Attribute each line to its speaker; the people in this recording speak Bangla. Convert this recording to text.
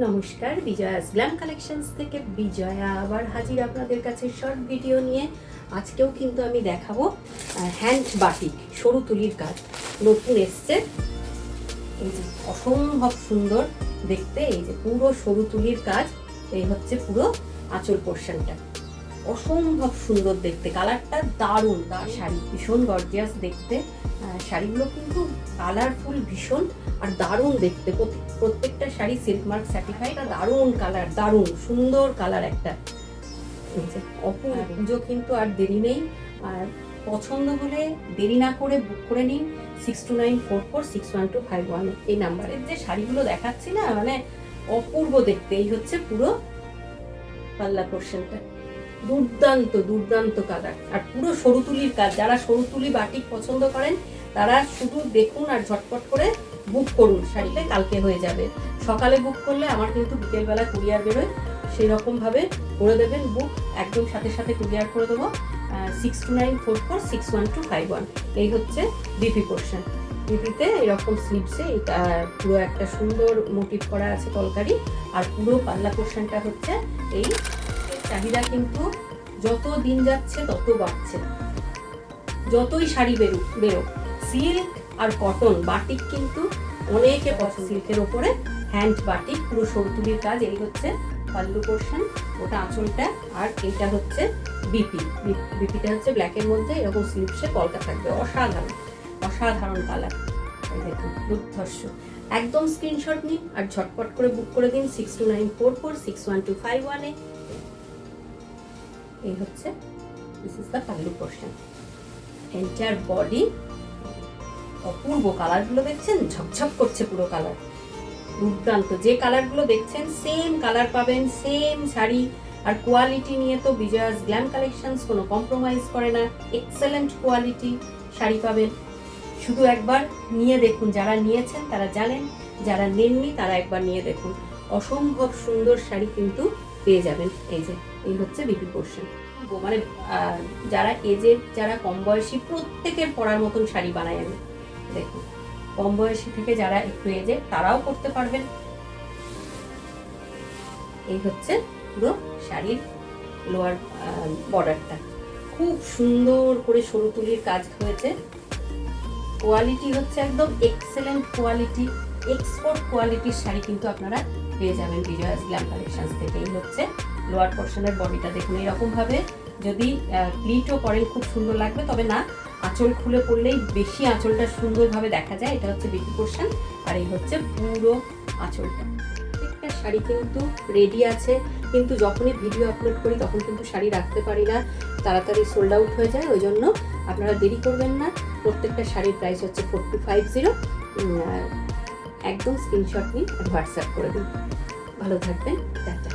Speaker 1: নমস্কার, বিজয়াস গ্ল্যাম কালেকশনস থেকে বিজয়া আবার হাজির আপনাদের কাছে শর্ট ভিডিও নিয়ে। আজকেও কিন্তু আমি দেখাবো হ্যান্ড বাটিক, সরু তুলির কাজ নতুন এসছে। এই যে অসম্ভব সুন্দর দেখতে, এই যে পুরো সরু তুলির কাজ। এই হচ্ছে পুরো আঁচল পোর্শনটা, অসম্ভব সুন্দর দেখতে, কালারটা দারুণ। তার শাড়ি ভীষণ গর্জিয়াস দেখতে, শাড়িগুলো কিন্তু কালারফুল ভীষণ আর দারুণ দেখতে। প্রত্যেকটা শাড়ি সিল্ক মার্ক সার্টিফাইড আর দারুণ কালার, দারুণ সুন্দর কালার একটা। অপূর্ব। পুজো কিন্তু আর দেরি নেই, আর পছন্দ হলে দেরি না করে বুক করে নিন 6294461251 এই নাম্বারের যে শাড়িগুলো দেখাচ্ছি না, মানে অপূর্ব দেখতে। এই হচ্ছে পুরো পাল্লা পোর্শনটা, দুর্দান্ত দুর্দান্ত কালার আর পুরো সরু তুলির কাজ। যারা সরু তুলি বাটিক পছন্দ করেন তারা শুধু দেখুন আর ঝটপট করে বুক করুন, শাড়িটা কালকে হয়ে যাবে। সকালে বুক করলে আমার কিন্তু বিকেলবেলা কুরিয়ার বেরোয়, সেই রকমভাবে করে দেবেন বুক, একদম সাথে সাথে কুরিয়ার করে দেবো 6294461251। এই হচ্ছে বিপি পোর্শন। বিপিতে এরকম স্লিপসে এটা পুরো একটা সুন্দর মোটিভ করা আছে কলকারি, আর পুরো পাল্লা পোর্শনটা হচ্ছে এই। চাহিদা কিন্তু যত দিন যাচ্ছে তত বাড়ছে, যতই শাড়ি বেরোক সিল্ক আর কটন বাটিক কিন্তু অনেকে পছন্দ। সিল্কের ওপরে হ্যান্ড বাটিক, পুরো সরু তুলির কাজ। এই হচ্ছে পাল্লু পোর্শন, ওটা আঁচলটা, আর এটা হচ্ছে বিপি। বিপিটা হচ্ছে ব্ল্যাকের মধ্যে এরকম স্লিপসে কলকা থাকবে, অসাধারণ অসাধারণ কালার। এই দেখুন দুর্ধর্ষ। একদম স্ক্রিনশট নিন আর ঝটপট করে বুক করে দিন 6294461251-এ। এই হচ্ছে this is the pallu portion. Entire body অপূর্ব। কালারগুলো দেখছেন, ঝকঝক করছে পুরো কালার, দুর্দান্ত। যে কালারগুলো দেখছেন সেম কালার পাবেন, সেম শাড়ি। আর কোয়ালিটি নিয়ে তো বিজয়াস গ্ল্যাম কালেকশনস কোনো কম্প্রোমাইজ করে না, এক্সেলেন্ট কোয়ালিটি শাড়ি পাবেন। শুধু একবার নিয়ে দেখুন, যারা নিয়েছেন তারা জানেন, যারা নেননি তারা একবার নিয়ে দেখুন। অসম্ভব সুন্দর শাড়ি কিন্তু পেয়ে যাবেন। এই যে এই হচ্ছে বিপি পোর্শন। মানে যারা এজেড, যারা কম বয়সী, প্রত্যেকের পরার মতন শাড়ি বানাই আমি। দেখুন কম বয়সী থেকে যারা একটু এজেড তারাও করতে পারবেন। এই হচ্ছে পুরো শাড়ির লোয়ার বর্ডারটা, খুব সুন্দর করে সরু তুলির কাজ হয়েছে। কোয়ালিটি হচ্ছে একদম এক্সেলেন্ট কোয়ালিটি, এক্সপোর্ট কোয়ালিটির শাড়ি কিন্তু আপনারা পেয়ে যাবেন বিজয়াস গ্ল্যাম কালেকশনস থেকে। এই হচ্ছে লোয়ার পোর্শনের বডিটা, দেখুন এরকম ভাবে যদি প্লিটও করেন খুব সুন্দর লাগবে, তবে না আঁচল খুলে পড়লেই বেশি আঁচলটা সুন্দরভাবে দেখা যায়। এটা হচ্ছে বিপি পোর্শন, আর এই হচ্ছে পুরো আঁচলটা। প্রত্যেকটা শাড়ি কিন্তু রেডি আছে, কিন্তু যখনই ভিডিও আপলোড করি তখন কিন্তু শাড়ি রাখতে পারি না, তাড়াতাড়ি সোল্ড আউট হয়ে যায়। ওই জন্য আপনারা দেরি করবেন না। প্রত্যেকটা শাড়ির প্রাইস হচ্ছে 4250। একদম স্ক্রিনশট নিন আর হোয়াটসঅ্যাপ করে দিন। ভালো থাকবেন, টাটা।